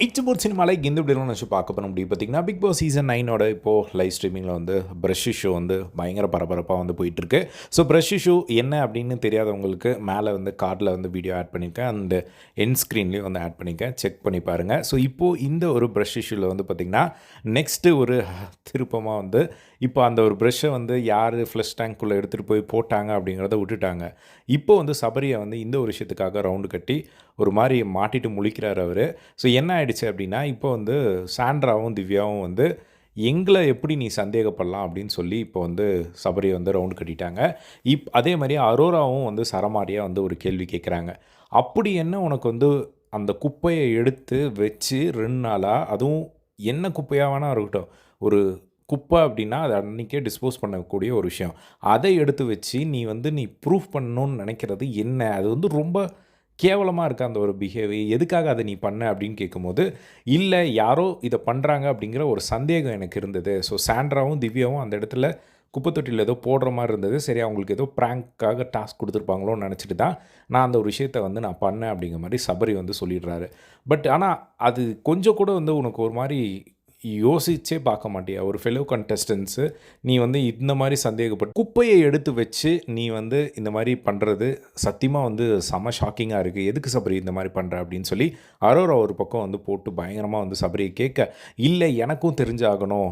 இச்சபோர் சினிமாவில் எந்த இப்படி நினச்சி பார்க்க போன முடியும் பார்த்தீங்கன்னா, பிக் பாஸ் சீசன் 9 இப்போது லைவ் ஸ்ட்ரீமிங்கில் வந்து ப்ரஷ் ஷோ வந்து பயங்கர பரபரப்பாக வந்து போயிட்டுருக்கு. ஸோ ப்ரஷ் ஷோ என்ன அப்படின்னு தெரியாதவங்களுக்கு மேலே வந்து கார்டில் வந்து வீடியோ ஆட் பண்ணியிருக்கேன், அண்ட் என் ஸ்க்ரீன்லேயும் வந்து ஆட் பண்ணியிருக்கேன், செக் பண்ணி பாருங்கள். ஸோ இப்போது இந்த ஒரு ப்ரஷ் ஷோவில் வந்து பார்த்திங்கன்னா, நெக்ஸ்ட்டு ஒரு திருப்பமாக வந்து இப்போ அந்த ஒரு ப்ரஷ்ஷை வந்து யார் ஃப்ளஷ் டேங்க்குள்ளே எடுத்துகிட்டு போய் போட்டாங்க அப்படிங்கிறத விட்டுட்டாங்க. இப்போ வந்து சபரியை வந்து இந்த ஒரு விஷயத்துக்காக ரவுண்டு கட்டி ஒரு மாதிரி மாட்டிட்டு முழிக்கிறார் அவர். ஸோ என்ன ஆயிடுச்சு அப்படின்னா, இப்போ வந்து சாண்ட்ராவும் திவ்யாவும் வந்து எங்களை எப்படி நீ சந்தேகப்படலாம் அப்படின்னு சொல்லி இப்போ வந்து சபரியை வந்து ரவுண்டு கட்டிட்டாங்க. அதே மாதிரி அரோராவும் வந்து சரமாரியாக வந்து ஒரு கேள்வி கேட்குறாங்க. அப்படி என்ன உனக்கு வந்து அந்த குப்பையை எடுத்து வச்சு 2 நாளாக, அதுவும் என்ன குப்பையாக வேணால் இருக்கட்டும், ஒரு குப்பை அப்படின்னா அதை அன்றைக்கே டிஸ்போஸ் பண்ணக்கூடிய ஒரு விஷயம். அதை எடுத்து வச்சு நீ ப்ரூஃப் பண்ணணும்னு நினைக்கிறது என்ன? அது வந்து ரொம்ப கேவலமாக இருக்க அந்த ஒரு பிஹேவியர், எதுக்காக அதை நீ பண்ண அப்படின்னு கேட்கும்போது, இல்லை யாரோ இதை பண்ணுறாங்க அப்படிங்கிற ஒரு சந்தேகம் எனக்கு இருந்தது. ஸோ சாண்ட்ராவும் திவ்யாவும் அந்த இடத்துல குப்பை தொட்டியில் ஏதோ போடுற மாதிரி இருந்தது. சரி, அவங்களுக்கு ஏதோ ப்ராங்க்காக டாஸ்க் கொடுத்துருப்பாங்களோன்னு நினச்சிட்டு தான் நான் அந்த ஒரு விஷயத்தை வந்து நான் பண்ணேன் அப்படிங்கிற மாதிரி சபரி வந்து சொல்லிடுறாரு. பட் ஆனால் அது கொஞ்சம் கூட வந்து உனக்கு ஒரு மாதிரி யோசிச்சே பார்க்க மாட்டியா? ஒரு ஃபெலோ கண்டஸ்டன்ஸு நீ வந்து இந்த மாதிரி சந்தேகப்பட்டு குப்பையை எடுத்து வச்சு நீ வந்து இந்த மாதிரி பண்ணுறது சத்தியமாக வந்து செம ஷாக்கிங்காக இருக்குது. எதுக்கு சபரி இந்த மாதிரி பண்ணுற அப்படின்னு சொல்லி அரோரா ஒரு பக்கம் வந்து போட்டு பயங்கரமாக வந்து சபரியை கேட்க, இல்லை எனக்கும் தெரிஞ்சாகணும்,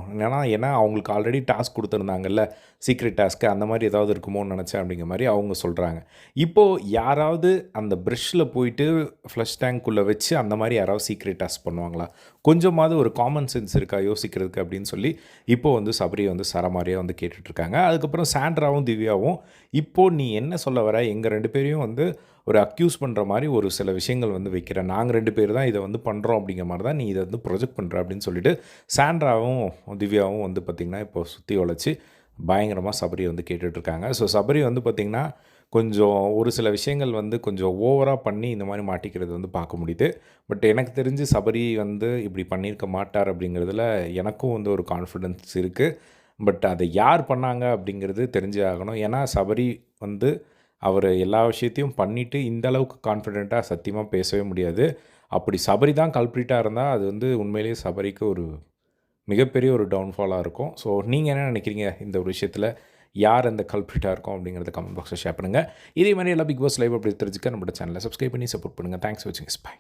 ஏன்னா அவங்களுக்கு ஆல்ரெடி டாஸ்க் கொடுத்துருந்தாங்கல்ல, சீக்ரெட் டாஸ்க்கு, அந்த மாதிரி ஏதாவது இருக்குமோன்னு நினச்சேன் அப்படிங்கிற மாதிரி அவங்க சொல்கிறாங்க. இப்போது யாராவது அந்த ப்ரஷ்ஷில் போயிட்டு ஃப்ளஷ் டேங்க்குள்ளே வச்சு அந்த மாதிரி யாராவது சீக்ரெட் டாஸ்க் பண்ணுவாங்களா? கொஞ்சமாவது ஒரு காமன் சென்ஸ் இருக்கா யோசிக்கிறதுக்கு அப்படின்னு சொல்லி இப்போது வந்து சபரி வந்து சரமாரியாக வந்து கேட்டுட்ருக்காங்க. அதுக்கப்புறம் சாண்ட்ராவும் திவ்யாவும், இப்போது நீ என்ன சொல்ல வர, எங்கள் 2 பேரையும் வந்து ஒரு அக்யூஸ் பண்ணுற மாதிரி ஒரு சில விஷயங்கள் வந்து வைக்கிறேன், நாங்கள் 2 பேர் தான் இதை வந்து பண்ணுறோம் அப்படிங்கிற மாதிரி தான் நீ இதை வந்து ப்ரொஜெக்ட் பண்ணுற அப்படின்னு சொல்லிட்டு சாண்ட்ராவும் திவ்யாவும் வந்து பார்த்திங்கன்னா இப்போ சுற்றி உழைச்சி பயங்கரமாக சபரி வந்து கேட்டுட்ருக்காங்க. ஸோ சபரி வந்து பார்த்திங்கன்னா கொஞ்சம் ஒரு சில விஷயங்கள் வந்து கொஞ்சம் ஓவராக பண்ணி இந்த மாதிரி மாட்டிக்கிறது வந்து பார்க்க முடியுது. பட் எனக்கு தெரிஞ்சு சபரி வந்து இப்படி பண்ணியிருக்க மாட்டார் அப்படிங்கிறதுல எனக்கும் வந்து ஒரு கான்ஃபிடென்ஸ் இருக்குது. பட் அதை யார் பண்ணாங்க அப்படிங்கிறது தெரிஞ்சே ஆகணும். ஏன்னா சபரி வந்து அவர் எல்லா விஷயத்தையும் பண்ணிவிட்டு இந்த அளவுக்கு கான்ஃபிடெண்ட்டாக சத்தியமாக பேசவே முடியாது. அப்படி சபரி தான் கல்ப்ரிட்டாக இருந்தால் அது வந்து உண்மையிலேயே சபரிக்கு ஒரு மிகப்பெரிய ஒரு டவுன்ஃபாலாக இருக்கும். ஸோ நீங்கள் என்ன நினைக்கிறீங்க இந்த ஒரு விஷயத்தில்? யார் அந்த கல்ப்ரிட்டாக இருக்கும் அப்படிங்கிறத கமெண்ட் பாக்ஸில் ஷேர் பண்ணுங்கள். இதே மாதிரி எல்லா பிக் பாஸ் லைவ் அப்படி தெரிஞ்சுக்க நம்மளோட சேனலை சப்ஸ்கிரைப் பண்ணி சப்போர்ட் பண்ணுங்கள். தேங்க்ஸ் ஃபார் வாட்சிங். பை.